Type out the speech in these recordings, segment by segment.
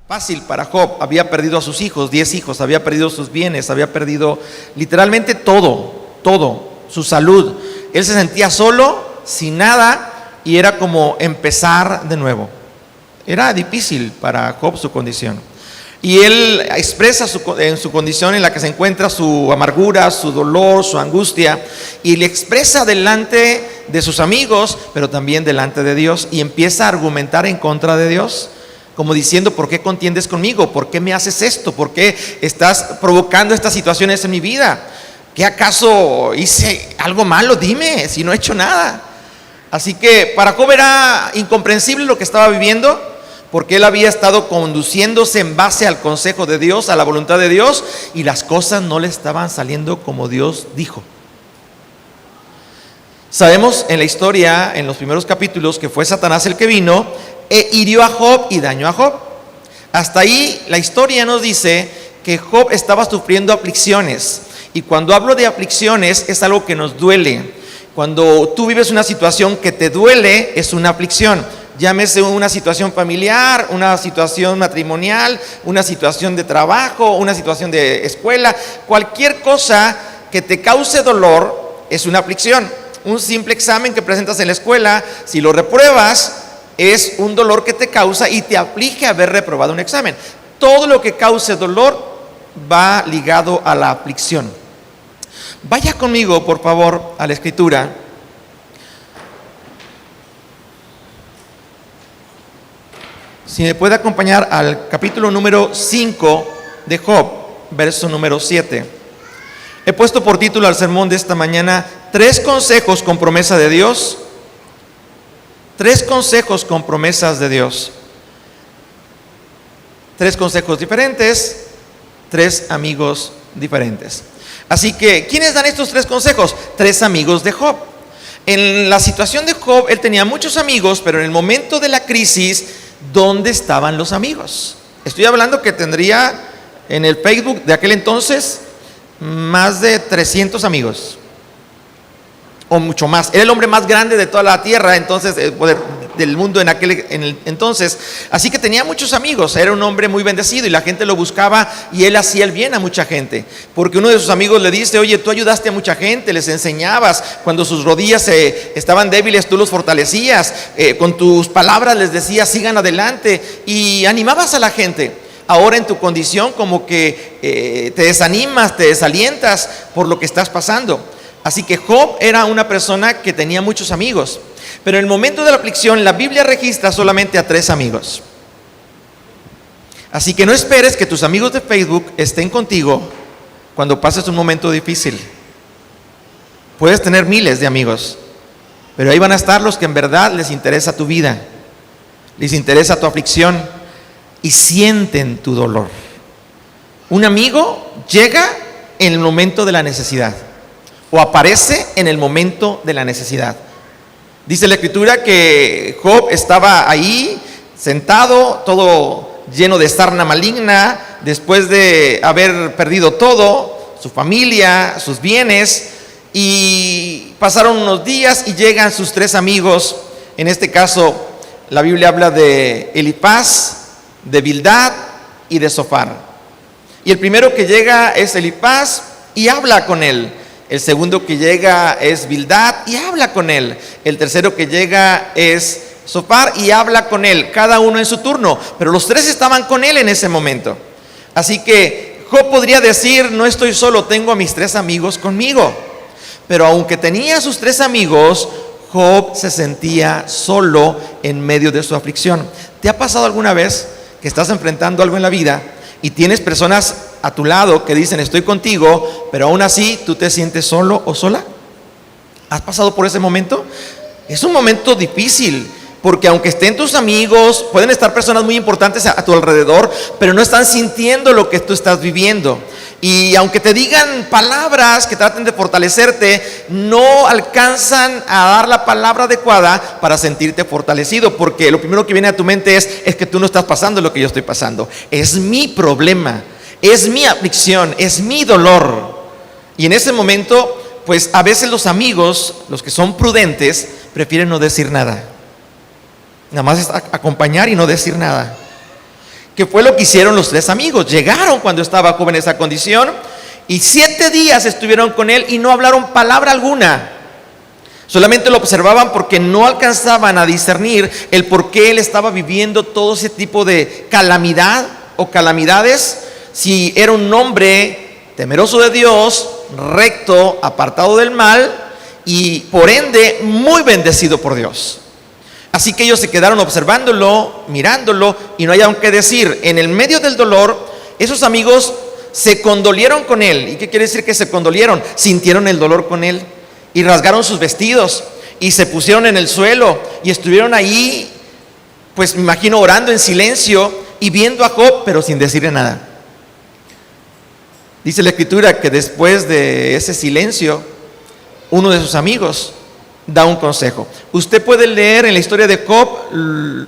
fácil para Job. Había perdido a sus hijos, 10 hijos, había perdido sus bienes, había perdido literalmente todo, su salud. Él se sentía solo, sin nada, y era como empezar de nuevo. Era difícil para Job su condición. Y él expresa en su condición en la que se encuentra su amargura, su dolor, su angustia, y le expresa delante de sus amigos, pero también delante de Dios, y empieza a argumentar en contra de Dios, como diciendo: ¿por qué contiendes conmigo? ¿Por qué me haces esto? ¿Por qué estás provocando estas situaciones en mi vida? ¿Qué acaso hice algo malo? Dime, si no he hecho nada. Así que para Job era incomprensible lo que estaba viviendo, porque él había estado conduciéndose en base al consejo de Dios, a la voluntad de Dios, y las cosas no le estaban saliendo como Dios dijo. Sabemos en la historia, en los primeros capítulos, que fue Satanás el que vino e hirió a Job y dañó a Job. Hasta ahí la historia nos dice que Job estaba sufriendo aflicciones, y cuando hablo de aflicciones es algo que nos duele. Cuando tú vives una situación que te duele, es una aflicción. Llámese una situación familiar, una situación matrimonial, una situación de trabajo, una situación de escuela. Cualquier cosa que te cause dolor es una aflicción. Un simple examen que presentas en la escuela, si lo repruebas, es un dolor que te causa y te aflige haber reprobado un examen. Todo lo que cause dolor va ligado a la aflicción. Vaya conmigo, por favor, a la Escritura. Si me puede acompañar al capítulo número 5 de Job, verso número 7. He puesto por título al sermón de esta mañana: 3 consejos con promesa de Dios. 3 consejos con promesas de Dios. 3 consejos diferentes, 3 amigos diferentes. Así que, ¿quiénes dan estos 3 consejos? 3 amigos de Job. En la situación de Job, él tenía muchos amigos, pero en el momento de la crisis, ¿dónde estaban los amigos? Estoy hablando que tendría en el Facebook de aquel entonces más de 300 amigos, o mucho más. Era el hombre más grande de toda la tierra, entonces, del mundo en el entonces. Así que tenía muchos amigos, era un hombre muy bendecido y la gente lo buscaba, y él hacía el bien a mucha gente, porque uno de sus amigos le dice: oye, tú ayudaste a mucha gente, les enseñabas, cuando sus rodillas estaban débiles, tú los fortalecías, con tus palabras les decías: sigan adelante, y animabas a la gente. Ahora en tu condición como que te desanimas, te desalientas por lo que estás pasando. Así que Job era una persona que tenía muchos amigos, pero en el momento de la aflicción la Biblia registra solamente a 3 amigos. Así que no esperes que tus amigos de Facebook estén contigo cuando pases un momento difícil. Puedes tener miles de amigos, pero ahí van a estar los que en verdad les interesa tu vida, les interesa tu aflicción y sienten tu dolor. Un amigo llega en el momento de la necesidad, o aparece en el momento de la necesidad. Dice la Escritura que Job estaba ahí sentado, todo lleno de sarna maligna, después de haber perdido todo, su familia, sus bienes, y pasaron unos días y llegan sus 3 amigos. En este caso la Biblia habla de Elifaz, de Bildad y de Zofar. Y el primero que llega es Elifaz y habla con él. El segundo que llega es Bildad y habla con él. El tercero que llega es Zofar y habla con él, cada uno en su turno, pero los 3 estaban con él en ese momento. Así que Job podría decir: no estoy solo, tengo a mis 3 amigos conmigo. Pero aunque tenía a sus 3 amigos, Job se sentía solo en medio de su aflicción. ¿Te ha pasado alguna vez que estás enfrentando algo en la vida y tienes personas a tu lado que dicen: estoy contigo, pero aún así tú te sientes solo o sola? ¿Has pasado por ese momento? Es un momento difícil, porque aunque estén tus amigos, pueden estar personas muy importantes a tu alrededor, pero no están sintiendo lo que tú estás viviendo. Y aunque te digan palabras que traten de fortalecerte, no alcanzan a dar la palabra adecuada para sentirte fortalecido, porque lo primero que viene a tu mente es que tú no estás pasando lo que yo estoy pasando. Es mi problema, es mi aflicción, es mi dolor. Y en ese momento, pues a veces los amigos, los que son prudentes, prefieren no decir nada. Nada más es acompañar y no decir nada. que fue lo que hicieron los 3 amigos. Llegaron cuando estaba Job en esa condición y 7 días estuvieron con él y no hablaron palabra alguna. Solamente lo observaban porque no alcanzaban a discernir el por qué él estaba viviendo todo ese tipo de calamidad o calamidades. Si era un hombre temeroso de Dios, recto, apartado del mal y por ende muy bendecido por Dios. Así que ellos se quedaron observándolo, mirándolo y no hallaron qué decir. En el medio del dolor, esos amigos se condolieron con él. ¿Y qué quiere decir que se condolieron? Sintieron el dolor con él y rasgaron sus vestidos y se pusieron en el suelo y estuvieron ahí, pues me imagino orando en silencio y viendo a Job, pero sin decirle nada. Dice la Escritura que después de ese silencio, uno de sus amigos da un consejo. Usted puede leer en la historia de Job,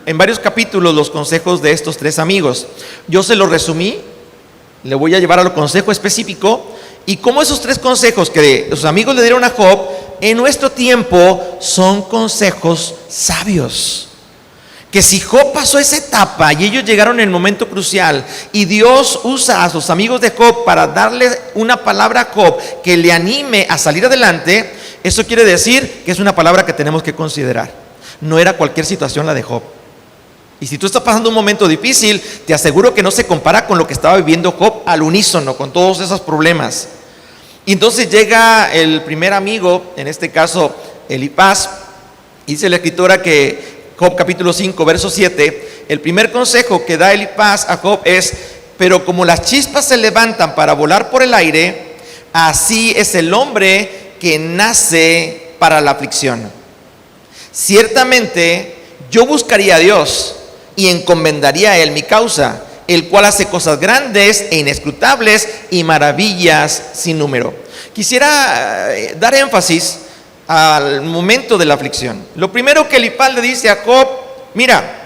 en varios capítulos, los consejos de estos 3 amigos. Yo se los resumí, le voy a llevar al consejo específico, y cómo esos 3 consejos que los amigos le dieron a Job, en nuestro tiempo son consejos sabios. Que si Job pasó esa etapa y ellos llegaron en el momento crucial y Dios usa a sus amigos de Job para darle una palabra a Job que le anime a salir adelante, eso quiere decir que es una palabra que tenemos que considerar. No era cualquier situación la de Job. Y si tú estás pasando un momento difícil, te aseguro que no se compara con lo que estaba viviendo Job al unísono, con todos esos problemas. Y entonces llega el primer amigo, en este caso Elifaz, y dice la Escritura que Job capítulo 5, verso 7, el primer consejo que da Elifaz a Job es: pero como las chispas se levantan para volar por el aire, así es el hombre que nace para la aflicción. Ciertamente yo buscaría a Dios y encomendaría a Él mi causa, el cual hace cosas grandes e inescrutables y maravillas sin número. Quisiera dar énfasis al momento de la aflicción. Lo primero que Elifaz le dice a Job: mira,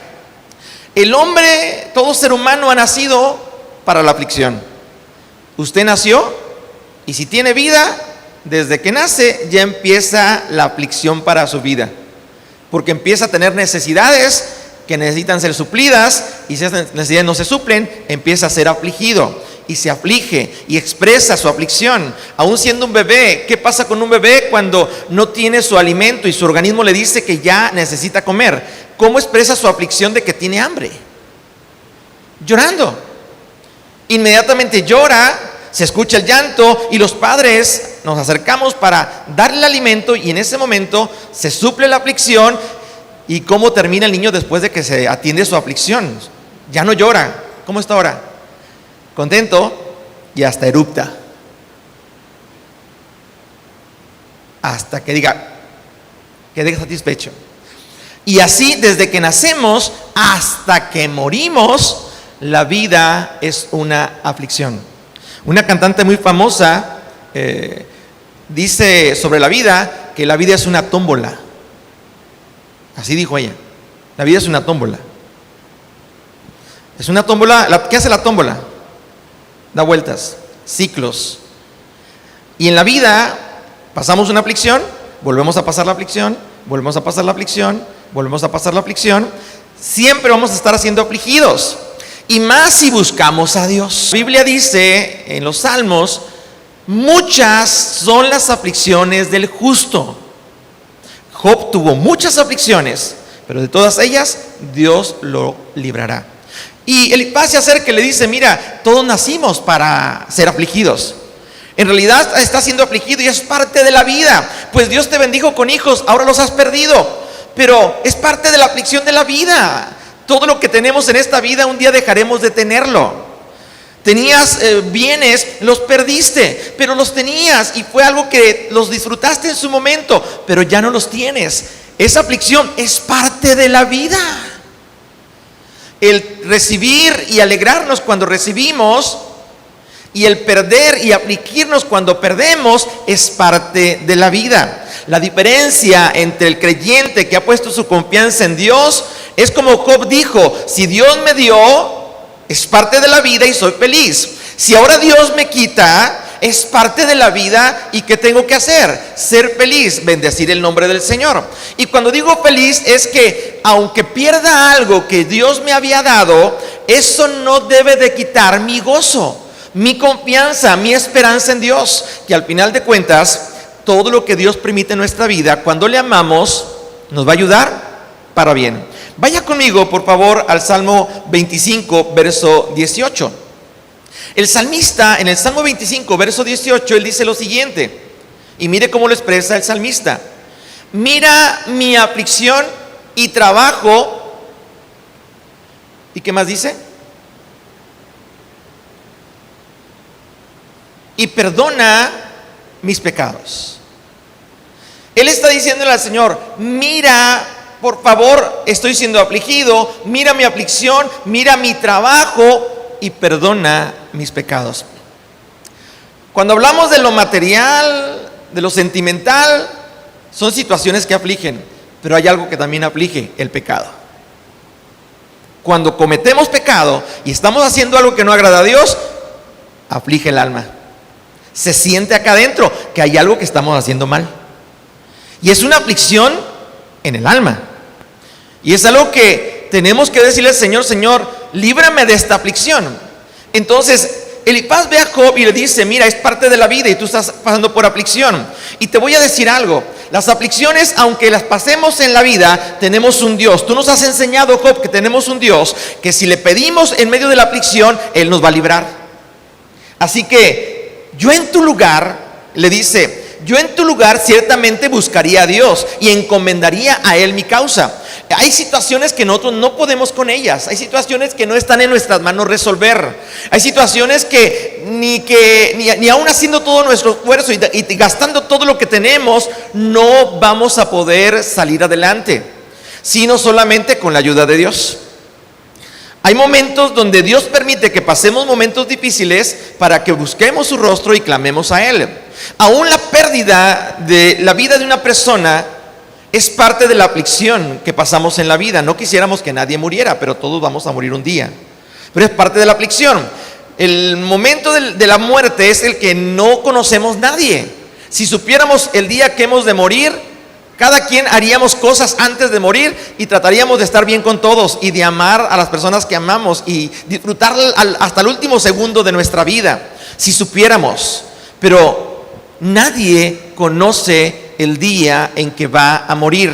el hombre, todo ser humano ha nacido para la aflicción. Usted nació y si tiene vida, desde que nace ya empieza la aflicción para su vida, porque empieza a tener necesidades que necesitan ser suplidas, y si esas necesidades no se suplen, empieza a ser afligido y se aflige y expresa su aflicción. Aún siendo un bebé, ¿qué pasa con un bebé cuando no tiene su alimento y su organismo le dice que ya necesita comer? ¿Cómo expresa su aflicción de que tiene hambre? Llorando. Inmediatamente llora, se escucha el llanto y los padres nos acercamos para darle el alimento, y en ese momento se suple la aflicción. ¿Y cómo termina el niño después de que se atiende su aflicción? Ya no llora. ¿Cómo está ahora? Contento y hasta erupta. Hasta que diga, quede satisfecho. Y así desde que nacemos hasta que morimos, la vida es una aflicción. Una cantante muy famosa dice sobre la vida que la vida es una tómbola. Así dijo ella: la vida es una tómbola. Es una tómbola. ¿Qué hace la tómbola? Da vueltas, ciclos. Y en la vida pasamos una aflicción, volvemos a pasar la aflicción, volvemos a pasar la aflicción, volvemos a pasar la aflicción. Siempre vamos a estar siendo afligidos, y más si buscamos a Dios. La Biblia dice en los Salmos: muchas son las aflicciones del justo. Job tuvo muchas aflicciones, pero de todas ellas Dios lo librará. Y Elifaz se acerca y le dice: mira, todos nacimos para ser afligidos. En realidad estás siendo afligido y es parte de la vida, pues Dios te bendijo con hijos, ahora los has perdido, pero es parte de la aflicción de la vida. Todo lo que tenemos en esta vida, un día dejaremos de tenerlo. Tenías bienes, los perdiste, pero los tenías y fue algo que los disfrutaste en su momento, pero ya no los tienes. Esa aflicción es parte de la vida. El recibir y alegrarnos cuando recibimos, y el perder y afligirnos cuando perdemos, es parte de la vida. La diferencia entre el creyente que ha puesto su confianza en Dios es como Job dijo: si Dios me dio, es parte de la vida y soy feliz. Si ahora Dios me quita, es parte de la vida, y ¿qué tengo que hacer? Ser feliz, bendecir el nombre del Señor. Y cuando digo feliz es que aunque pierda algo que Dios me había dado, eso no debe de quitar mi gozo, mi confianza, mi esperanza en Dios, que al final de cuentas, todo lo que Dios permite en nuestra vida, cuando le amamos, nos va a ayudar para bien. Vaya conmigo, por favor, al Salmo 25, verso 18. El salmista, en el Salmo 25, verso 18, él dice lo siguiente, y mire cómo lo expresa el salmista: mira mi aflicción y trabajo. ¿Y qué más dice? Y perdona mis pecados. Él está diciéndole al Señor: mira, por favor, estoy siendo afligido, mira mi aflicción, mira mi trabajo y perdona mis pecados. Cuando hablamos de lo material, de lo sentimental, son situaciones que afligen, pero hay algo que también aflige: el pecado. Cuando cometemos pecado y estamos haciendo algo que no agrada a Dios, aflige el alma. Se siente acá adentro que hay algo que estamos haciendo mal. Y es una aflicción en el alma. Y es algo que tenemos que decirle al Señor: Señor, líbrame de esta aflicción. Entonces, Elifaz ve a Job y le dice: mira, es parte de la vida y tú estás pasando por aflicción. Y te voy a decir algo: las aflicciones, aunque las pasemos en la vida, tenemos un Dios. Tú nos has enseñado, Job, que tenemos un Dios que si le pedimos en medio de la aflicción, Él nos va a librar. Así que yo en tu lugar, le dice, yo en tu lugar ciertamente buscaría a Dios y encomendaría a Él mi causa. Hay situaciones que nosotros no podemos con ellas. Hay situaciones que no están en nuestras manos resolver. Hay situaciones que ni aún haciendo todo nuestro esfuerzo y gastando todo lo que tenemos, no vamos a poder salir adelante, sino solamente con la ayuda de Dios. Hay momentos donde Dios permite que pasemos momentos difíciles para que busquemos su rostro y clamemos a Él. Aún la pérdida de la vida de una persona es parte de la aflicción que pasamos en la vida. No quisiéramos que nadie muriera, pero todos vamos a morir un día. Pero es parte de la aflicción. El momento de la muerte es el que no conocemos nadie. Si supiéramos el día que hemos de morir, cada quien haríamos cosas antes de morir y trataríamos de estar bien con todos y de amar a las personas que amamos y disfrutar hasta el último segundo de nuestra vida, si supiéramos. Pero nadie conoce el día en que va a morir.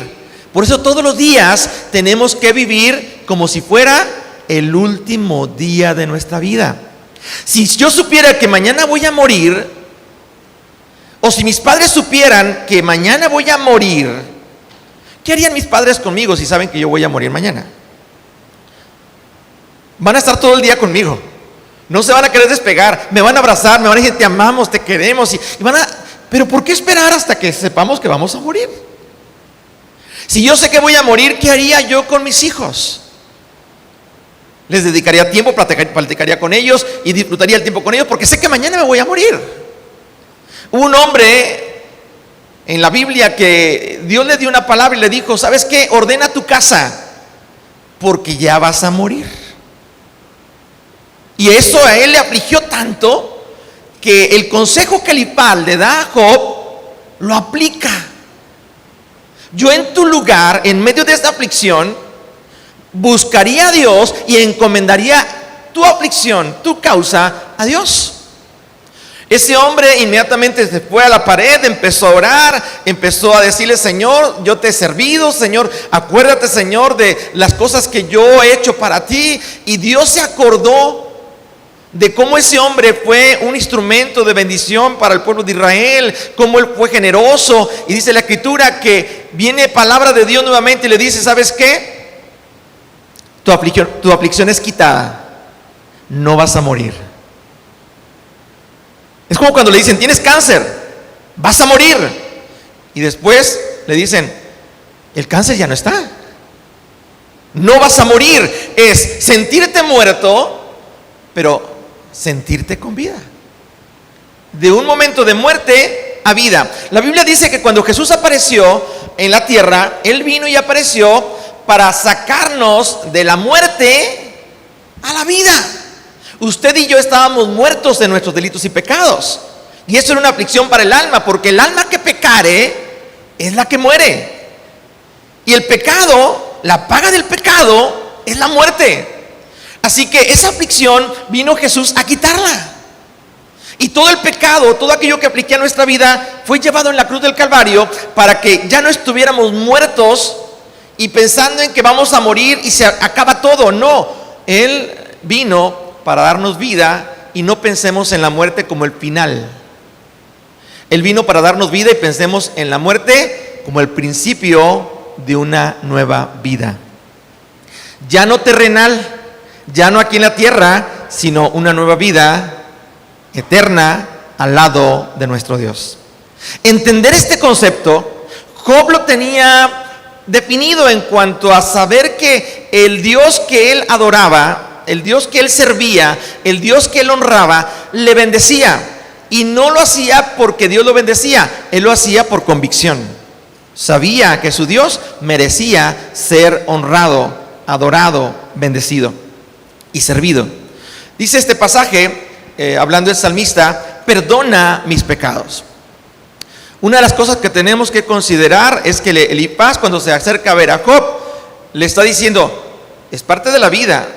Por eso todos los días tenemos que vivir como si fuera el último día de nuestra vida. Si yo supiera que mañana voy a morir, o si mis padres supieran que mañana voy a morir, ¿qué harían mis padres conmigo si saben que yo voy a morir mañana? Van a estar todo el día conmigo, no se van a querer despegar, me van a abrazar, me van a decir: te amamos, te queremos, y van a... Pero ¿por qué esperar hasta que sepamos que vamos a morir? Si yo sé que voy a morir, ¿qué haría yo con mis hijos? Les dedicaría tiempo, platicaría con ellos y disfrutaría el tiempo con ellos, porque sé que mañana me voy a morir. Hubo un hombre en la Biblia que Dios le dio una palabra y le dijo: ¿sabes qué? Ordena tu casa, porque ya vas a morir. Y eso a él le afligió tanto que el consejo que Elifaz le da a Job lo aplica. Yo en tu lugar, en medio de esta aflicción, buscaría a Dios y encomendaría tu aflicción, tu causa, a Dios. Ese hombre inmediatamente se fue a la pared, empezó a orar, empezó a decirle: Señor, yo te he servido, Señor, acuérdate, Señor, de las cosas que yo he hecho para ti. Y Dios se acordó de cómo ese hombre fue un instrumento de bendición para el pueblo de Israel, cómo él fue generoso. Y dice la Escritura que viene palabra de Dios nuevamente y le dice: ¿sabes qué? Tu aflicción es quitada, no vas a morir. Es como cuando le dicen: tienes cáncer, vas a morir. Y después le dicen: el cáncer ya no está, no vas a morir. Es sentirte muerto, pero sentirte con vida. De un momento de muerte a vida. La Biblia dice que cuando Jesús apareció en la tierra, Él vino y apareció para sacarnos de la muerte a la vida. Usted y yo estábamos muertos de nuestros delitos y pecados, y eso era una aflicción para el alma, porque el alma que pecare es la que muere. Y el pecado, la paga del pecado es la muerte. Así que esa aflicción vino Jesús a quitarla. Y todo el pecado, todo aquello que apliqué a nuestra vida fue llevado en la cruz del Calvario para que ya no estuviéramos muertos y pensando en que vamos a morir y se acaba todo. No, Él vino para darnos vida y no pensemos en la muerte como el final. Él vino para darnos vida y pensemos en la muerte como el principio de una nueva vida. Ya no terrenal, ya no aquí en la tierra, sino una nueva vida eterna al lado de nuestro Dios. Entender este concepto, Job lo tenía definido en cuanto a saber que el Dios que él adoraba, el Dios que él servía, el Dios que él honraba, le bendecía. Y no lo hacía porque Dios lo bendecía, él lo hacía por convicción. Sabía que su Dios merecía ser honrado, adorado, bendecido y servido. Dice este pasaje, hablando el salmista, perdona mis pecados. Una de las cosas que tenemos que considerar es que Elifaz, cuando se acerca a ver a Job, le está diciendo, es parte de la vida.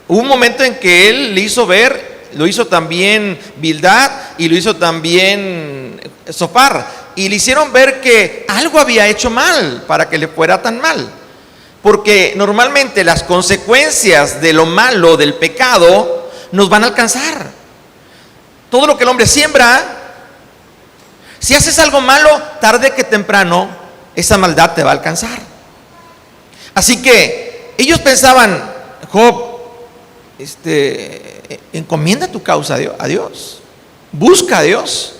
Hubo un momento en que él le hizo ver, lo hizo también Bildad y lo hizo también Zofar, y le hicieron ver que algo había hecho mal para que le fuera tan mal. Porque normalmente las consecuencias de lo malo, del pecado, nos van a alcanzar. Todo lo que el hombre siembra, si haces algo malo, tarde que temprano, esa maldad te va a alcanzar. Así que ellos pensaban, Job, encomienda tu causa a Dios, busca a Dios,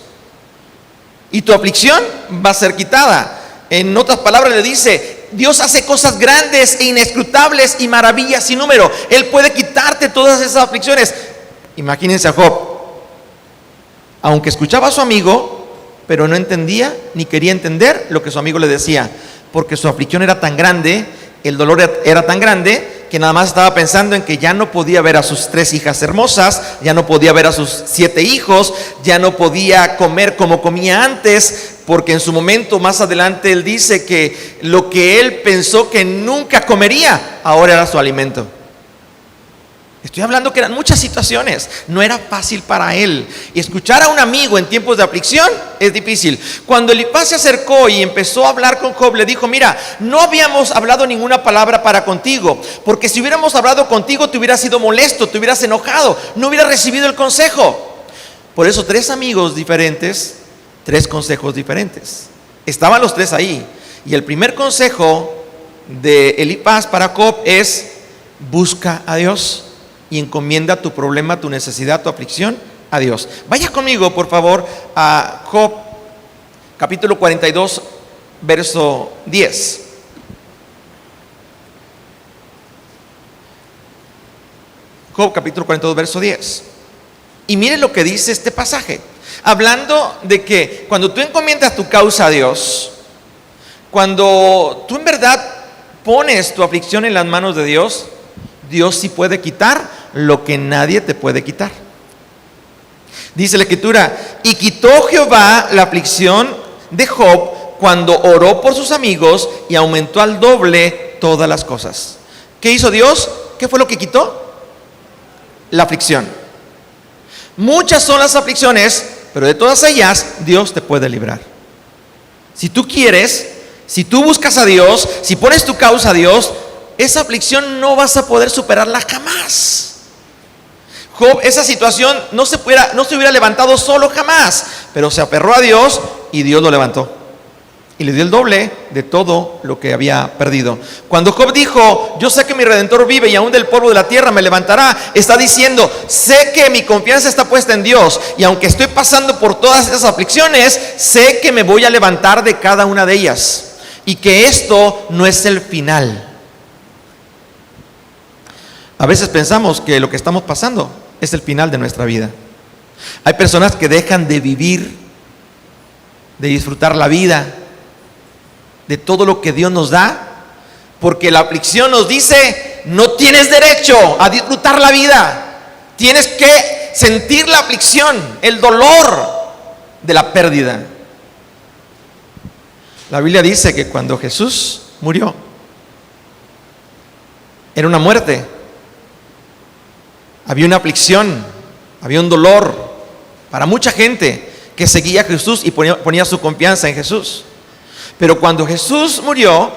y tu aflicción va a ser quitada. En otras palabras le dice, Dios hace cosas grandes e inescrutables y maravillas sin número. Él puede quitarte todas esas aflicciones. Imagínense a Job, aunque escuchaba a su amigo, pero no entendía ni quería entender lo que su amigo le decía, porque su aflicción era tan grande, el dolor era tan grande, que nada más estaba pensando en que ya no podía ver a sus 3 hijas hermosas, ya no podía ver a sus 7 hijos, ya no podía comer como comía antes, porque en su momento más adelante él dice que lo que él pensó que nunca comería, ahora era su alimento. Estoy hablando que eran muchas situaciones, no era fácil para él. Y escuchar a un amigo en tiempos de aflicción es difícil. Cuando Elifaz se acercó y empezó a hablar con Job, le dijo, mira, no habíamos hablado ninguna palabra para contigo, porque si hubiéramos hablado contigo te hubieras sido molesto, te hubieras enojado, no hubieras recibido el consejo. Por eso 3 amigos diferentes, 3 consejos diferentes. Estaban los 3 ahí. Y el primer consejo de Elifaz para Job es, busca a Dios y encomienda tu problema, tu necesidad, tu aflicción a Dios. Vaya conmigo, por favor, a Job, capítulo 42, verso 10. Job, capítulo 42, verso 10. Y mire lo que dice este pasaje. Hablando de que cuando tú encomiendas tu causa a Dios, cuando tú en verdad pones tu aflicción en las manos de Dios, Dios sí puede quitar lo que nadie te puede quitar. Dice la escritura, y quitó Jehová la aflicción de Job cuando oró por sus amigos y aumentó al doble todas las cosas. ¿Qué hizo Dios? ¿Qué fue lo que quitó? La aflicción. Muchas son las aflicciones, pero de todas ellas Dios te puede librar. Si tú quieres, si tú buscas a Dios, si pones tu causa a Dios, esa aflicción no vas a poder superarla jamás. Job, esa situación no se hubiera levantado solo jamás, pero se aferró a Dios y Dios lo levantó y le dio el doble de todo lo que había perdido. Cuando Job dijo, yo sé que mi Redentor vive y aún del polvo de la tierra me levantará, está diciendo, sé que mi confianza está puesta en Dios y aunque estoy pasando por todas esas aflicciones, sé que me voy a levantar de cada una de ellas y que esto no es el final. A veces pensamos que lo que estamos pasando es el final de nuestra vida. Hay personas que dejan de vivir, de disfrutar la vida, de todo lo que Dios nos da, porque la aflicción nos dice, no tienes derecho a disfrutar la vida. Tienes que sentir la aflicción, el dolor de la pérdida. La Biblia dice que cuando Jesús murió, era una muerte Había una aflicción, había un dolor para mucha gente que seguía a Jesús y ponía su confianza en Jesús. Pero cuando Jesús murió,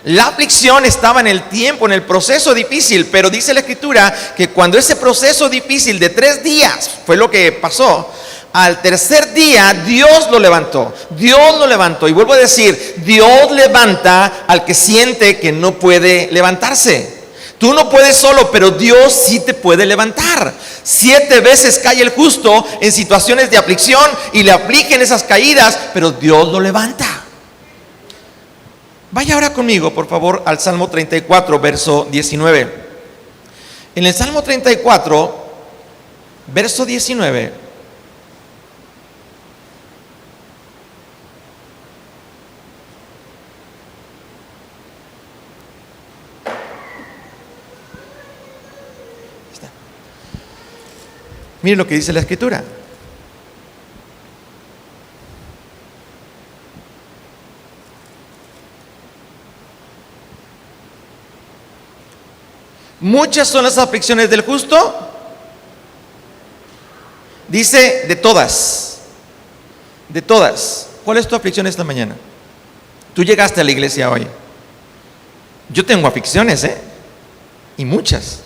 la aflicción estaba en el tiempo, en el proceso difícil. Pero dice la Escritura que cuando ese proceso difícil de 3 días fue lo que pasó, al tercer día Dios lo levantó. Dios lo levantó. Y vuelvo a decir, Dios levanta al que siente que no puede levantarse. Tú no puedes solo, pero Dios sí te puede levantar. 7 veces cae el justo en situaciones de aflicción y le afligen esas caídas, pero Dios lo levanta. Vaya ahora conmigo, por favor, al Salmo 34, verso 19. En el Salmo 34, verso 19. Miren lo que dice la Escritura. Muchas son las aflicciones del justo. Dice de todas. De todas. ¿Cuál es tu aflicción esta mañana? Tú llegaste a la iglesia hoy. Yo tengo aflicciones, y muchas.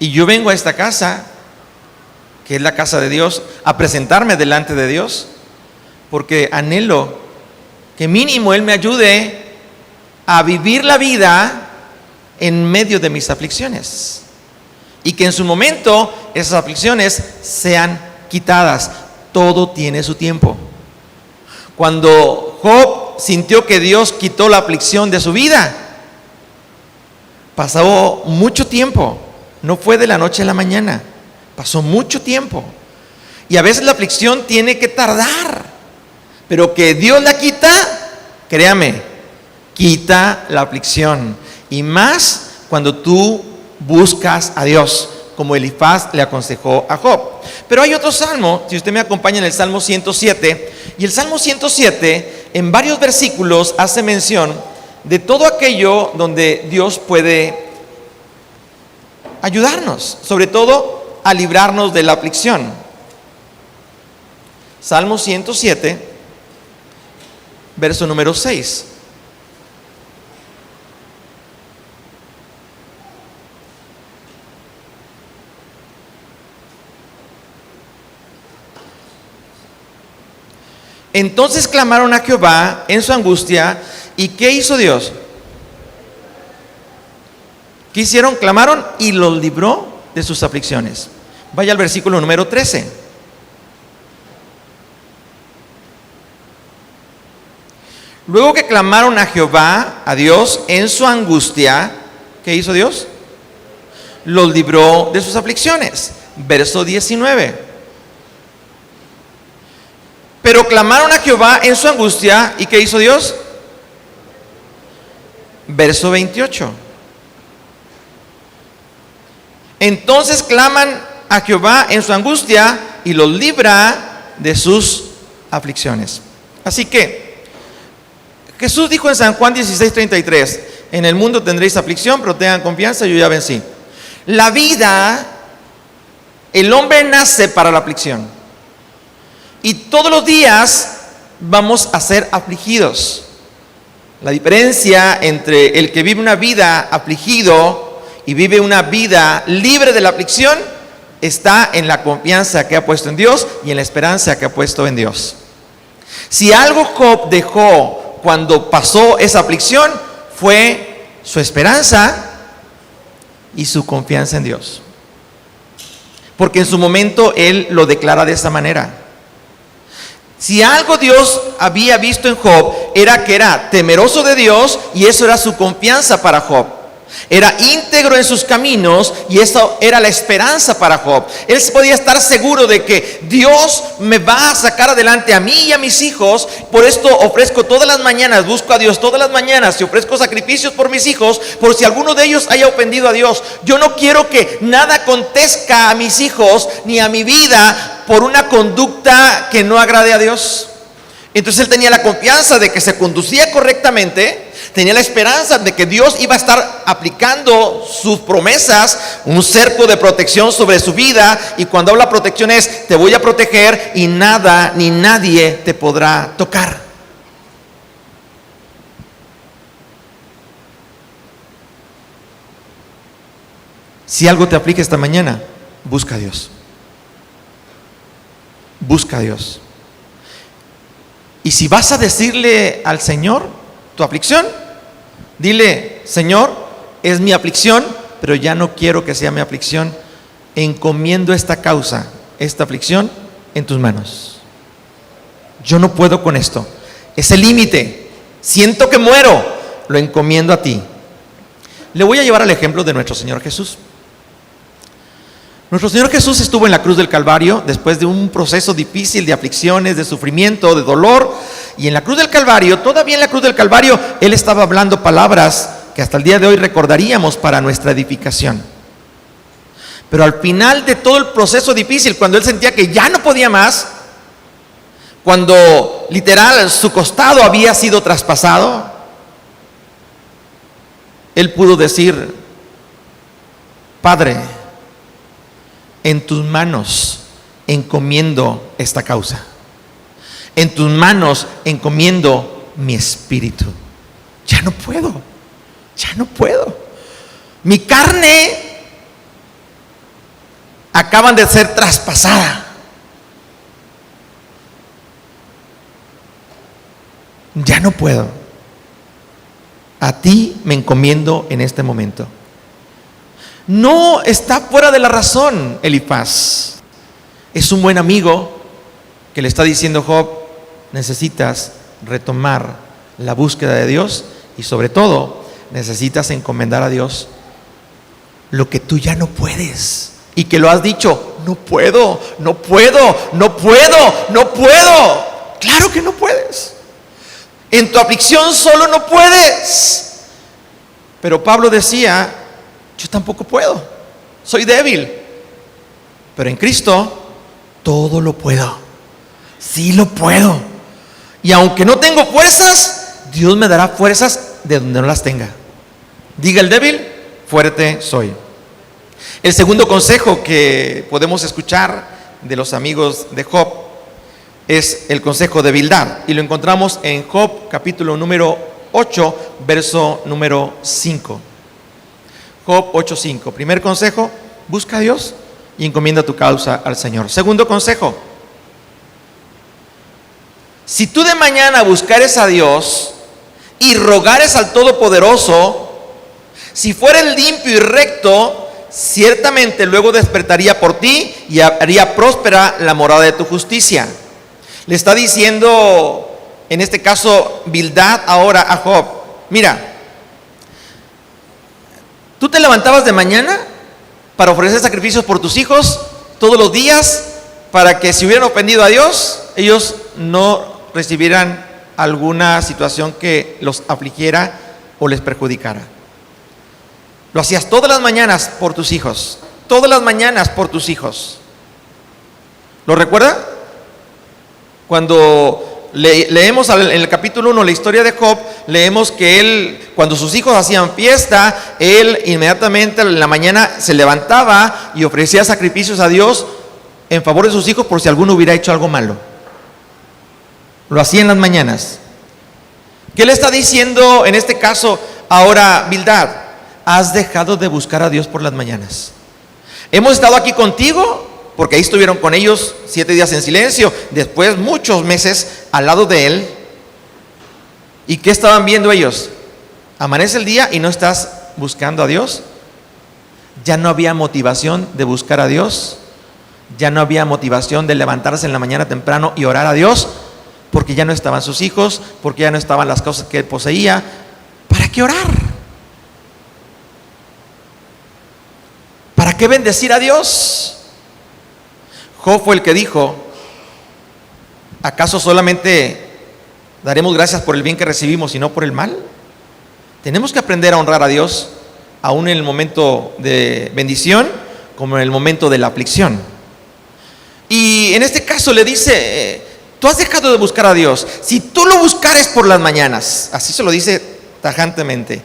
Y yo vengo a esta casa, que es la casa de Dios, a presentarme delante de Dios, porque anhelo que mínimo Él me ayude a vivir la vida en medio de mis aflicciones. Y que en su momento esas aflicciones sean quitadas. Todo tiene su tiempo. Cuando Job sintió que Dios quitó la aflicción de su vida, pasó mucho tiempo. No fue de la noche a la mañana, pasó mucho tiempo. Y a veces la aflicción tiene que tardar, pero que Dios la quita, créame, quita la aflicción. Y más cuando tú buscas a Dios, como Elifaz le aconsejó a Job. Pero hay otro salmo, si usted me acompaña, en el Salmo 107, y el Salmo 107 en varios versículos hace mención de todo aquello donde Dios puede ayudarnos, sobre todo a librarnos de la aflicción. Salmo 107, verso número 6. Entonces clamaron a Jehová en su angustia. ¿Y qué hizo Dios? ¿Qué hicieron? Clamaron y los libró de sus aflicciones. Vaya al versículo número 13. Luego que clamaron a Jehová, a Dios, en su angustia, ¿qué hizo Dios? Los libró de sus aflicciones. Verso 19. Pero clamaron a Jehová en su angustia, ¿y qué hizo Dios? Verso 28. Entonces claman a Jehová en su angustia y los libra de sus aflicciones. Así que Jesús dijo en San Juan 16:33, en el mundo tendréis aflicción, pero tengan confianza, yo ya vencí. La vida, el hombre nace para la aflicción. Y todos los días vamos a ser afligidos. La diferencia entre el que vive una vida afligido y vive una vida libre de la aflicción está en la confianza que ha puesto en Dios y en la esperanza que ha puesto en Dios. Si algo Job dejó cuando pasó esa aflicción, fue su esperanza y su confianza en Dios. Porque en su momento él lo declara de esta manera. Si algo Dios había visto en Job, era que era temeroso de Dios, y eso era su confianza para Job. Era íntegro en sus caminos, y eso era la esperanza para Job. Él podía estar seguro de que Dios me va a sacar adelante a mí y a mis hijos. Por esto ofrezco todas las mañanas, busco a Dios todas las mañanas y ofrezco sacrificios por mis hijos, por si alguno de ellos haya ofendido a Dios. Yo no quiero que nada acontezca a mis hijos ni a mi vida por una conducta que no agrade a Dios. Entonces él tenía la confianza de que se conducía correctamente, Tenía la esperanza de que Dios iba a estar aplicando sus promesas, un cerco de protección sobre su vida. Y cuando habla protección es: te voy a proteger y nada ni nadie te podrá tocar. Si algo te aflige esta mañana, busca a Dios. Busca a Dios. Y si vas a decirle al Señor tu aflicción, dile: Señor, es mi aflicción, pero ya no quiero que sea mi aflicción. Encomiendo esta causa, esta aflicción, en tus manos. Yo no puedo con esto. Es el límite. Siento que muero. Lo encomiendo a ti. Le voy a llevar al ejemplo de nuestro Señor Jesús. Nuestro Señor Jesús estuvo en la cruz del Calvario después de un proceso difícil de aflicciones, de sufrimiento, de dolor. Y en la cruz del Calvario, todavía en la cruz del Calvario, Él estaba hablando palabras que hasta el día de hoy recordaríamos para nuestra edificación. Pero al final de todo el proceso difícil, cuando Él sentía que ya no podía más, cuando literal su costado había sido traspasado, Él pudo decir: Padre, en tus manos encomiendo esta causa. En tus manos encomiendo mi espíritu. Ya no puedo. Ya no puedo. Mi carne acaban de ser traspasada. Ya no puedo. A ti me encomiendo en este momento. No está fuera de la razón Elifaz. Es un buen amigo que le está diciendo: Job, necesitas retomar la búsqueda de Dios y sobre todo necesitas encomendar a Dios lo que tú ya no puedes y que lo has dicho: no puedo, no puedo, no puedo, no puedo. Claro que no puedes. En tu aflicción solo no puedes. Pero Pablo decía: yo tampoco puedo, soy débil, pero en Cristo todo lo puedo. Sí lo puedo. Y aunque no tengo fuerzas, Dios me dará fuerzas de donde no las tenga. Diga el débil: fuerte soy. El segundo consejo que podemos escuchar de los amigos de Job es el consejo de Bildad, y lo encontramos en Job capítulo número 8, verso número 5. Job 8:5. Primer consejo: busca a Dios y encomienda tu causa al Señor. Segundo consejo: si tú de mañana buscares a Dios y rogares al Todopoderoso, si fueres limpio y recto, ciertamente luego despertaría por ti y haría próspera la morada de tu justicia. Le está diciendo en este caso Bildad ahora a Job: mira, tú te levantabas de mañana para ofrecer sacrificios por tus hijos todos los días, para que si hubieran ofendido a Dios, ellos no recibieran alguna situación que los afligiera o les perjudicara. Lo hacías todas las mañanas por tus hijos, todas las mañanas por tus hijos. ¿Lo recuerda? Cuando leemos en el capítulo 1 la historia de Job, leemos que él, cuando sus hijos hacían fiesta, él inmediatamente en la mañana se levantaba y ofrecía sacrificios a Dios en favor de sus hijos por si alguno hubiera hecho algo malo. Lo hacía en las mañanas. ¿Qué le está diciendo en este caso ahora Bildad? Has dejado de buscar a Dios por las mañanas. Hemos estado aquí contigo porque ahí estuvieron con ellos 7 días en silencio, después muchos meses al lado de Él. ¿Y qué estaban viendo ellos? Amanece el día y no estás buscando a Dios. Ya no había motivación de buscar a Dios. Ya no había motivación de levantarse en la mañana temprano y orar a Dios, porque ya no estaban sus hijos, porque ya no estaban las cosas que él poseía. ¿Para qué orar? ¿Para qué bendecir a Dios? Job fue el que dijo: ¿acaso solamente daremos gracias por el bien que recibimos y no por el mal? Tenemos que aprender a honrar a Dios, aún en el momento de bendición como en el momento de la aflicción. Y en este caso le dice: tú has dejado de buscar a Dios. Si tú lo buscares por las mañanas, así se lo dice tajantemente.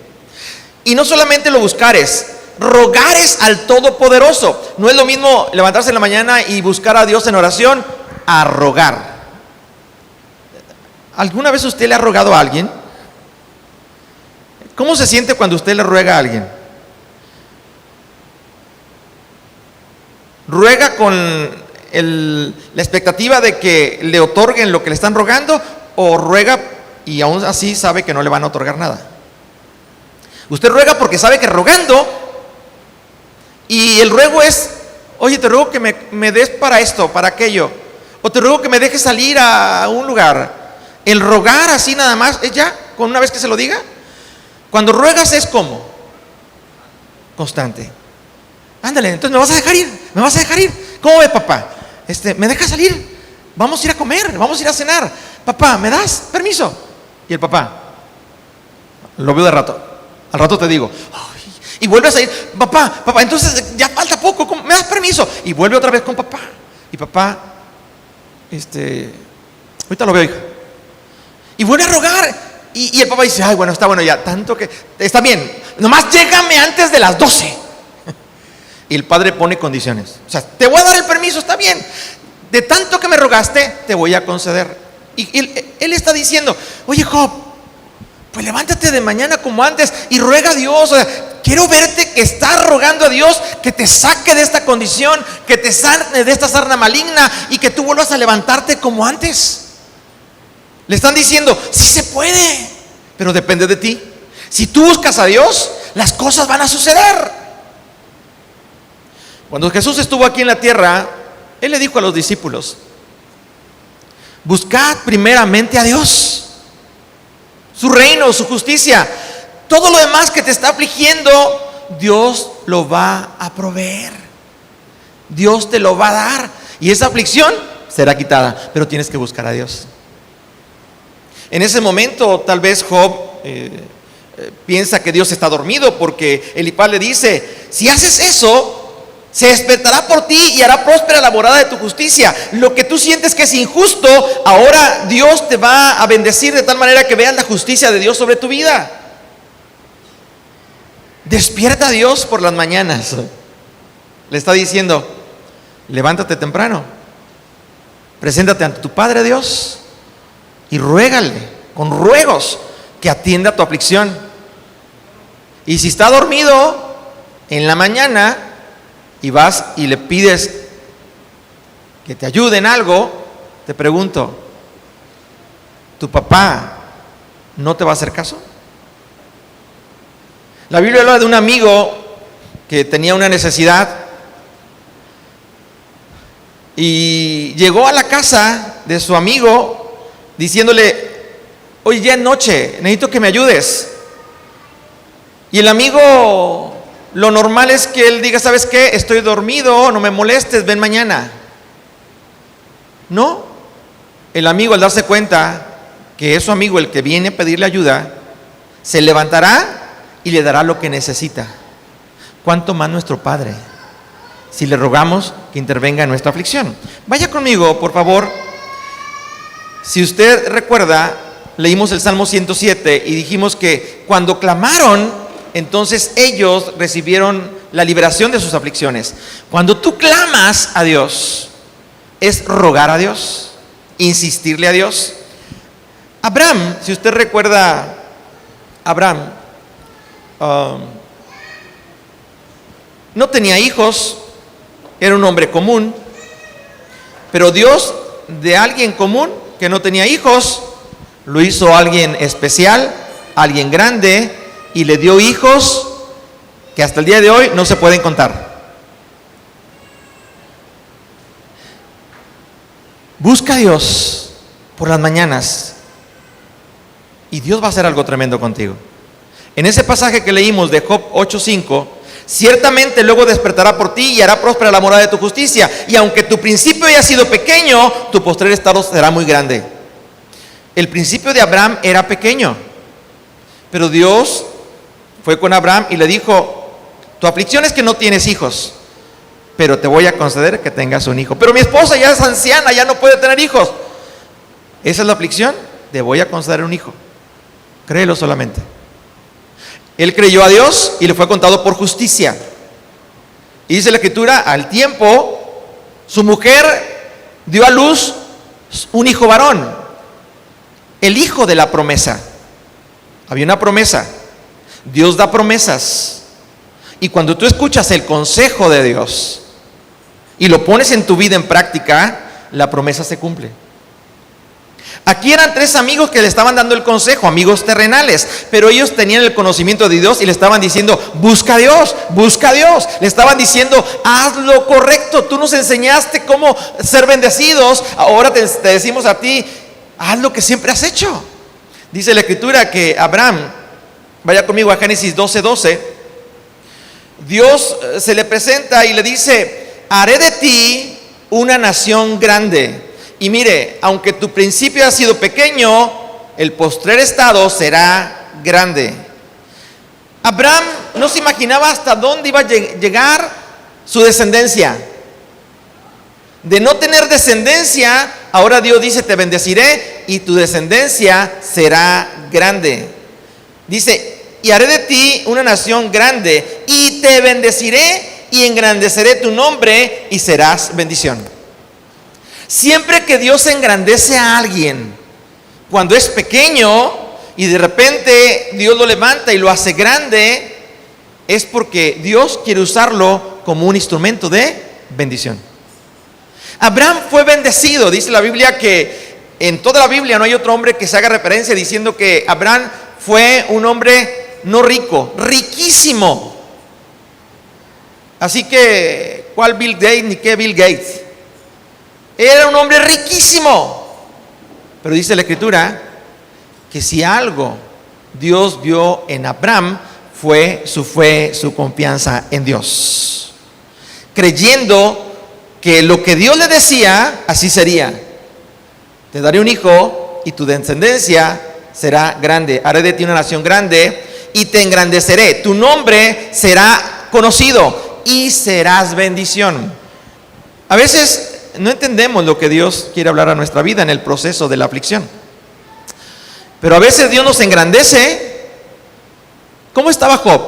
Y no solamente lo buscares, rogares al Todopoderoso. No es lo mismo levantarse en la mañana y buscar a Dios en oración a rogar. ¿Alguna vez usted le ha rogado a alguien? ¿Cómo se siente cuando usted le ruega a alguien? ¿Ruega con la expectativa de que le otorguen lo que le están rogando, o ruega y aún así sabe que no le van a otorgar nada? Usted ruega porque sabe que rogando, y el ruego es: oye, te ruego que me des para esto, para aquello, o te ruego que me dejes salir a un lugar. El rogar así nada más es ya, con una vez que se lo diga. Cuando ruegas es como constante. Ándale, entonces me vas a dejar ir. ¿Cómo ve, papá? ¿Me dejas salir? Vamos a ir a comer, vamos a ir a cenar. Papá, ¿me das permiso? Y el papá: lo veo de rato, al rato te digo. Y vuelve a salir: papá, entonces ya falta poco, ¿me das permiso? Y vuelve otra vez con papá. Y papá, ahorita lo veo, hija. Y vuelve a rogar. Y el papá dice: ay, bueno, está bueno ya, tanto que está bien, nomás llégame antes de las 12. Y el padre pone condiciones. O sea, te voy a dar el permiso, está bien. De tanto que me rogaste, te voy a conceder. Y él está diciendo: oye, Job, pues levántate de mañana como antes y ruega a Dios. O sea, quiero verte que estás rogando a Dios que te saque de esta condición, que te sane de esta sarna maligna y que tú vuelvas a levantarte como antes. Le están diciendo: sí se puede, pero depende de ti. Si tú buscas a Dios, las cosas van a suceder. Cuando Jesús estuvo aquí en la tierra, Él le dijo a los discípulos: buscad primeramente a Dios, su reino, su justicia. Todo lo demás que te está afligiendo, Dios lo va a proveer. Dios te lo va a dar. Y esa aflicción será quitada, pero tienes que buscar a Dios. En ese momento tal vez Job piensa que Dios está dormido, porque Elifaz le dice: si haces eso, se despertará por ti y hará próspera la morada de tu justicia. Lo que tú sientes que es injusto, ahora Dios te va a bendecir de tal manera que veas la justicia de Dios sobre tu vida. Despierta a Dios por las mañanas. Le está diciendo: levántate temprano, preséntate ante tu Padre Dios y ruégale con ruegos que atienda tu aflicción. Y si está dormido en la mañana y vas y le pides que te ayude en algo, te pregunto: ¿tu papá no te va a hacer caso? La Biblia habla de un amigo que tenía una necesidad y llegó a la casa de su amigo diciéndole: oye, ya es noche, necesito que me ayudes. Y el amigo, lo normal es que él diga: ¿sabes qué? Estoy dormido, no me molestes, ven mañana. No, el amigo, al darse cuenta que es su amigo el que viene a pedirle ayuda, se levantará y le dará lo que necesita. ¿Cuánto más nuestro Padre, si le rogamos que intervenga en nuestra aflicción? Vaya conmigo, por favor. Si usted recuerda, leímos el Salmo 107 y dijimos que cuando clamaron, entonces ellos recibieron la liberación de sus aflicciones. Cuando tú clamas a Dios, es rogar a Dios, insistirle a Dios. Abraham, si usted recuerda, Abraham no tenía hijos, era un hombre común, pero Dios, de alguien común que no tenía hijos, lo hizo alguien especial, alguien grande, y le dio hijos que hasta el día de hoy no se pueden contar. Busca a Dios por las mañanas y Dios va a hacer algo tremendo contigo. En ese pasaje que leímos de Job 8:5, ciertamente luego despertará por ti y hará próspera la morada de tu justicia, y aunque tu principio haya sido pequeño, tu postrer estado será muy grande. El principio de Abraham era pequeño, pero Dios fue con Abraham y le dijo: tu aflicción es que no tienes hijos, pero te voy a conceder que tengas un hijo. Pero mi esposa ya es anciana, ya no puede tener hijos. Esa es la aflicción, te voy a conceder un hijo. Créelo solamente. Él creyó a Dios y le fue contado por justicia. Y dice la Escritura, al tiempo, su mujer dio a luz un hijo varón, el hijo de la promesa. Había una promesa. Dios da promesas. Y cuando tú escuchas el consejo de Dios y lo pones en tu vida en práctica, la promesa se cumple. Aquí eran 3 amigos que le estaban dando el consejo, amigos terrenales, pero ellos tenían el conocimiento de Dios y le estaban diciendo, busca a Dios, busca a Dios. Le estaban diciendo, haz lo correcto, tú nos enseñaste cómo ser bendecidos, ahora te decimos a ti, haz lo que siempre has hecho. Dice la Escritura que Abraham, vaya conmigo a Génesis 12:12, Dios se le presenta y le dice, haré de ti una nación grande. Y mire, aunque tu principio ha sido pequeño, el postrer estado será grande. Abraham no se imaginaba hasta dónde iba a llegar su descendencia. De no tener descendencia, ahora Dios dice, te bendeciré y tu descendencia será grande. Dice, y haré de ti una nación grande y te bendeciré y engrandeceré tu nombre y serás bendición. Siempre que Dios engrandece a alguien, cuando es pequeño y de repente Dios lo levanta y lo hace grande, es porque Dios quiere usarlo como un instrumento de bendición. Abraham fue bendecido. Dice la Biblia que en toda la Biblia no hay otro hombre que se haga referencia diciendo que Abraham fue un hombre no rico, riquísimo. Así que, ¿cuál Bill Gates ni qué Bill Gates? Era un hombre riquísimo. Pero dice la Escritura que si algo Dios vio en Abraham fue su confianza en Dios, creyendo que lo que Dios le decía, así sería. Te daré un hijo y tu descendencia será grande. Haré de ti una nación grande y te engrandeceré. Tu nombre será conocido y serás bendición. A veces no entendemos lo que Dios quiere hablar a nuestra vida en el proceso de la aflicción. Pero a veces Dios nos engrandece. ¿Cómo estaba Job?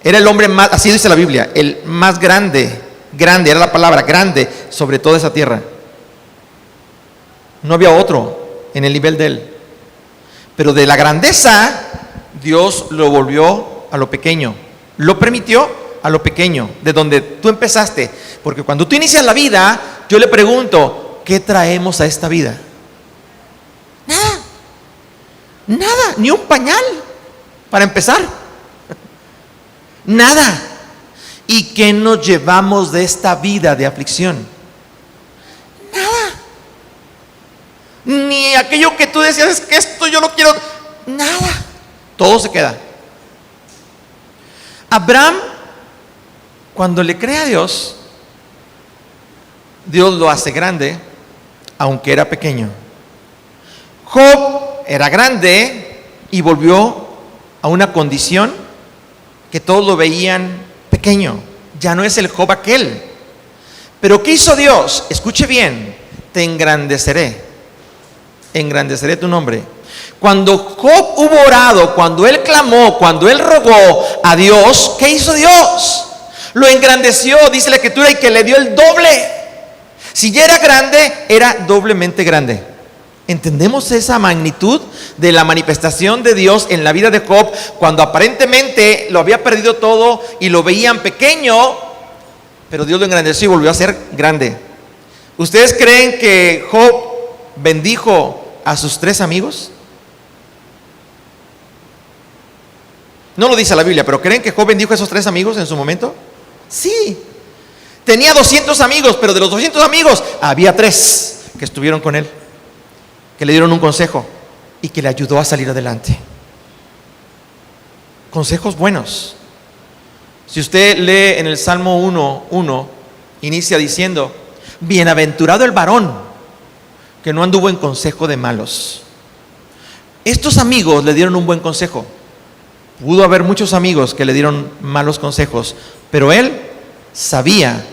Era el hombre más, así dice la Biblia, el más grande, era la palabra, grande, sobre toda esa tierra. No había otro en el nivel de él. Pero de la grandeza, Dios lo volvió a lo pequeño. Lo permitió a lo pequeño, de donde tú empezaste. Porque cuando tú inicias la vida, yo le pregunto, ¿qué traemos a esta vida? Nada, ni un pañal para empezar. Nada. ¿Y qué nos llevamos de esta vida de aflicción? Nada. Ni aquello que tú decías, es que esto yo lo quiero. Nada. Todo se queda. Abraham, cuando le cree a Dios, Dios lo hace grande, aunque era pequeño. Job era grande y volvió a una condición que todos lo veían pequeño. Ya no es el Job aquel. Pero ¿qué hizo Dios? Escuche bien, te engrandeceré tu nombre. Cuando Job hubo orado, cuando él clamó, cuando él rogó a Dios, ¿qué hizo Dios? Lo engrandeció, dice la Escritura, y que le dio el doble. Si ya era grande, era doblemente grande. ¿Entendemos esa magnitud de la manifestación de Dios en la vida de Job? Cuando aparentemente lo había perdido todo y lo veían pequeño, pero Dios lo engrandeció y volvió a ser grande. ¿Ustedes creen que Job bendijo a sus 3 amigos? No lo dice la Biblia, pero ¿creen que Job bendijo a esos 3 amigos en su momento? Sí. Tenía 200 amigos, pero de los 200 amigos había 3 que estuvieron con él, que le dieron un consejo y que le ayudó a salir adelante. Consejos buenos. Si usted lee en el Salmo 1:1, inicia diciendo, bienaventurado el varón que no anduvo en consejo de malos. Estos amigos le dieron un buen consejo. Pudo haber muchos amigos que le dieron malos consejos, pero él sabía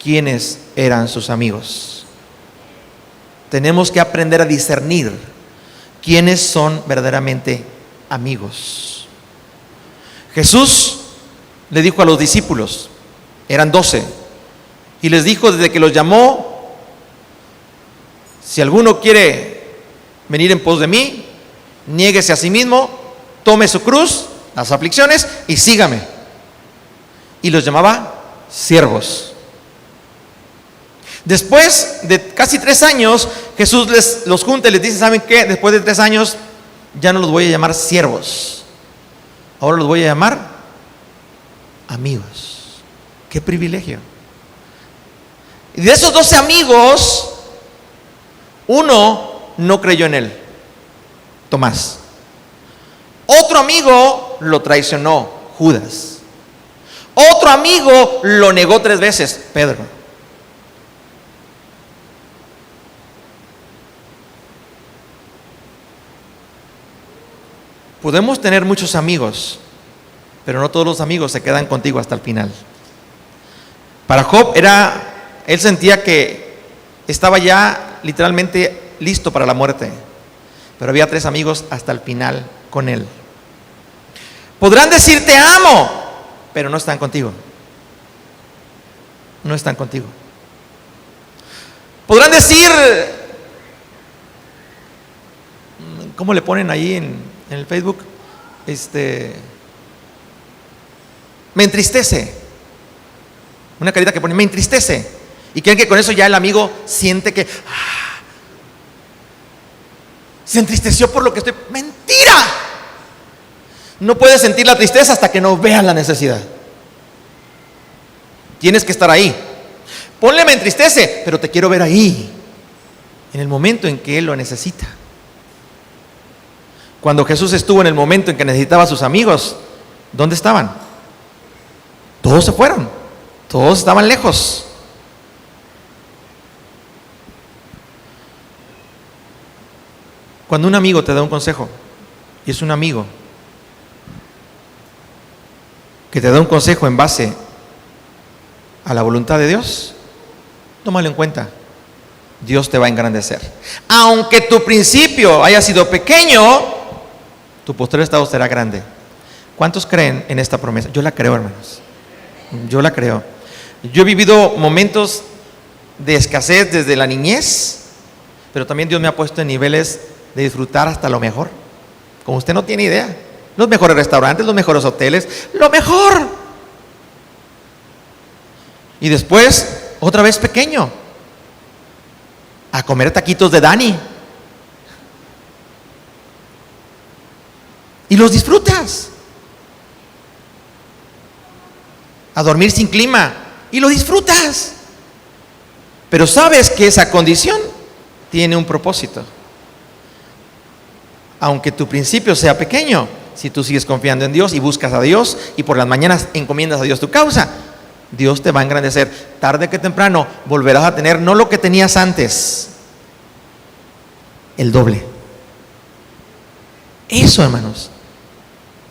quiénes eran sus amigos. Tenemos que aprender a discernir quiénes son verdaderamente amigos. Jesús le dijo a los discípulos, eran 12, y les dijo desde que los llamó: si alguno quiere venir en pos de mí, niéguese a sí mismo, tome su cruz, las aflicciones, y sígame. Y los llamaba siervos. Después de casi 3 años, Jesús los junta y les dice: ¿saben qué? Después de 3 años ya no los voy a llamar siervos, ahora los voy a llamar amigos. ¡Qué privilegio! Y de esos 12 amigos, uno no creyó en él, Tomás. Otro amigo lo traicionó, Judas. Otro amigo lo negó 3 veces, Pedro. Podemos tener muchos amigos, pero no todos los amigos se quedan contigo hasta el final. Para Job él sentía que estaba ya literalmente listo para la muerte, pero había 3 amigos hasta el final con él. Podrán decir te amo, pero no están contigo. No están contigo. Podrán decir, ¿cómo le ponen ahí en el Facebook? Me entristece. Una carita que pone, me entristece. Y creen que con eso ya el amigo siente que se entristeció por lo que estoy. ¡Mentira! No puedes sentir la tristeza hasta que no veas la necesidad. Tienes que estar ahí. Ponle me entristece, pero te quiero ver ahí, en el momento en que él lo necesita. Cuando Jesús estuvo en el momento en que necesitaba a sus amigos, ¿dónde estaban? Todos se fueron, todos estaban lejos. Cuando un amigo te da un consejo, y es un amigo que te da un consejo en base a la voluntad de Dios, tómalo en cuenta. Dios te va a engrandecer. Aunque tu principio haya sido pequeño, tu posterior estado será grande. ¿Cuántos creen en esta promesa? Yo la creo, hermanos. Yo la creo. Yo he vivido momentos de escasez desde la niñez, pero también Dios me ha puesto en niveles de disfrutar hasta lo mejor. Como usted no tiene idea. Los mejores restaurantes, los mejores hoteles, lo mejor. Y después, otra vez pequeño, a comer taquitos de Dani. Y los disfrutas. A dormir sin clima. Y lo disfrutas. Pero sabes que esa condición tiene un propósito. Aunque tu principio sea pequeño, si tú sigues confiando en Dios y buscas a Dios y por las mañanas encomiendas a Dios tu causa, Dios te va a engrandecer. Tarde que temprano volverás a tener no lo que tenías antes, el doble. Eso, hermanos.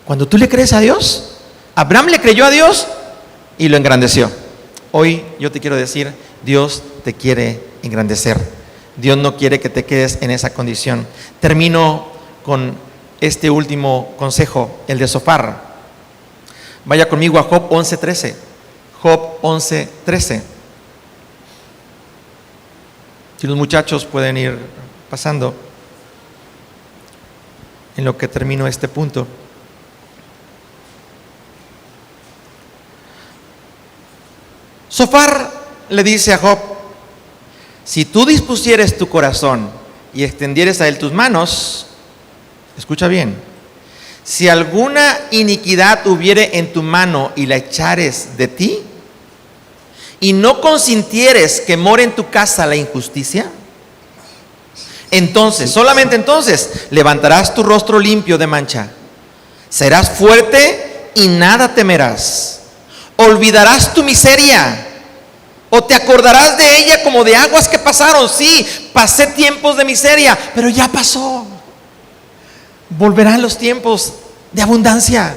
Cuando tú le crees a Dios, Abraham le creyó a Dios y lo engrandeció. Hoy yo te quiero decir, Dios te quiere engrandecer. Dios no quiere que te quedes en esa condición. Termino con este último consejo, el de Zofar. Vaya conmigo a Job 11:13. Job 11:13. Si los muchachos pueden ir pasando en lo que termino este punto. Zofar le dice a Job: si tú dispusieres tu corazón y extendieres a él tus manos, escucha bien, si alguna iniquidad hubiere en tu mano y la echares de ti, y no consintieres que more en tu casa la injusticia, entonces, solamente entonces, levantarás tu rostro limpio de mancha, serás fuerte y nada temerás, olvidarás tu miseria, o te acordarás de ella como de aguas que pasaron. Sí, pasé tiempos de miseria, pero ya pasó. Volverán los tiempos de abundancia.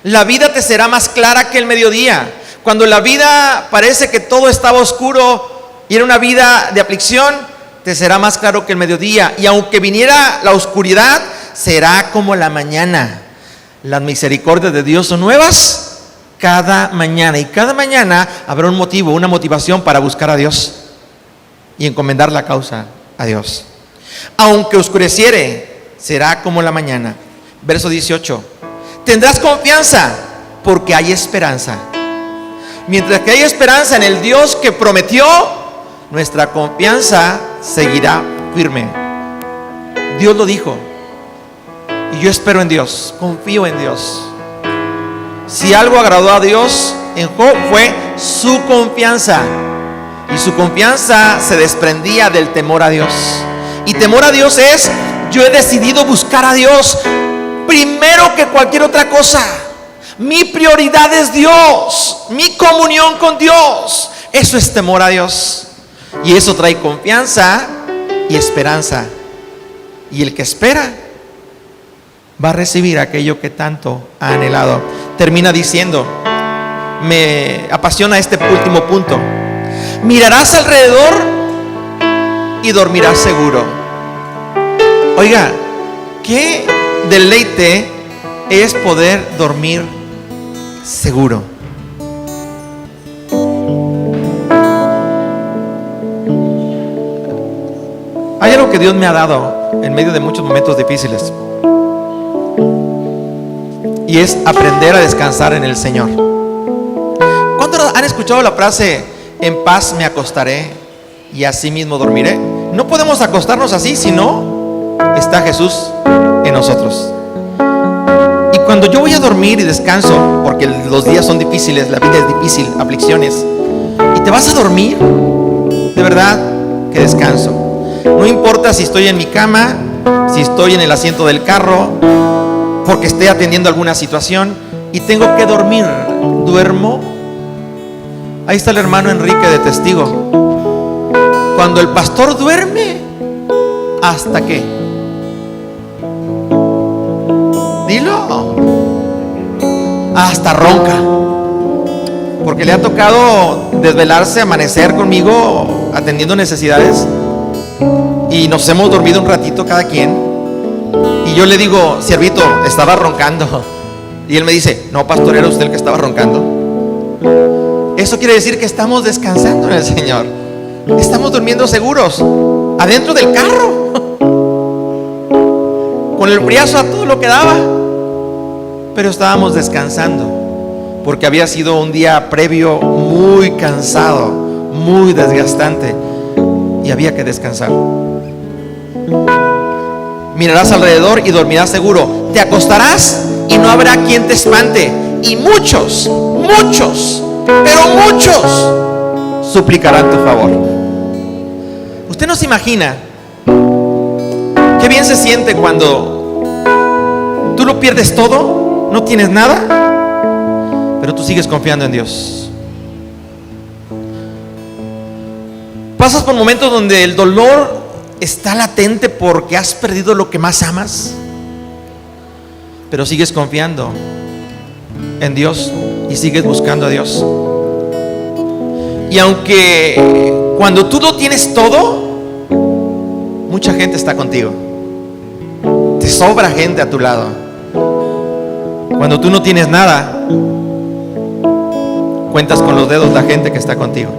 La vida te será más clara que el mediodía. Cuando la vida parece que todo estaba oscuro y era una vida de aflicción, te será más claro que el mediodía. Y aunque viniera la oscuridad, será como la mañana. Las misericordias de Dios son nuevas cada mañana. Y cada mañana habrá un motivo, una motivación para buscar a Dios y encomendar la causa a Dios. Aunque oscureciere, será como la mañana. Verso 18. Tendrás confianza porque hay esperanza. Mientras que hay esperanza en el Dios que prometió, nuestra confianza seguirá firme. Dios lo dijo. Y yo espero en Dios, confío en Dios. Si algo agradó a Dios en Job fue su confianza. Y su confianza se desprendía del temor a Dios. Y temor a Dios es: yo he decidido buscar a Dios primero que cualquier otra cosa. Mi prioridad es Dios, mi comunión con Dios. Eso es temor a Dios. Y eso trae confianza y esperanza. Y el que espera va a recibir aquello que tanto ha anhelado. Termina diciendo, me apasiona este último punto: mirarás alrededor y dormirás seguro. Oiga, qué deleite es poder dormir seguro. Hay algo que Dios me ha dado en medio de muchos momentos difíciles, y es aprender a descansar en el Señor. ¿Cuántos han escuchado la frase: en paz me acostaré y así mismo dormiré? No podemos acostarnos así si no está Jesús en nosotros. Y cuando yo voy a dormir y descanso, porque los días son difíciles, la vida es difícil, aflicciones, y te vas a dormir, de verdad que descanso. No importa si estoy en mi cama, si estoy en el asiento del carro, porque esté atendiendo alguna situación y tengo que dormir, duermo. Ahí está el hermano Enrique de testigo. Cuando el pastor duerme, ¿hasta qué? Dilo. Hasta ronca. Porque le ha tocado desvelarse, amanecer conmigo atendiendo necesidades, y nos hemos dormido un ratito cada quien. Y yo le digo: siervito, estaba roncando. Y él me dice: no, pastor, era usted el que estaba roncando. Eso quiere decir que estamos descansando en el Señor. Estamos durmiendo seguros adentro del carro, con el friazo a todo lo que daba, pero estábamos descansando, porque había sido un día previo muy cansado, muy desgastante, y había que descansar. Mirarás alrededor y dormirás seguro. Te acostarás y no habrá quien te espante. Y muchos, pero muchos suplicarán tu favor. Usted no se imagina qué bien se siente cuando tú lo pierdes todo, no tienes nada, pero tú sigues confiando en Dios. Pasas por momentos donde el dolor está latente porque has perdido lo que más amas, pero sigues confiando en Dios y sigues buscando a Dios. Y aunque cuando tú lo tienes todo, mucha gente está contigo, te sobra gente a tu lado. Cuando tú no tienes nada, cuentas con los dedos la gente que está contigo.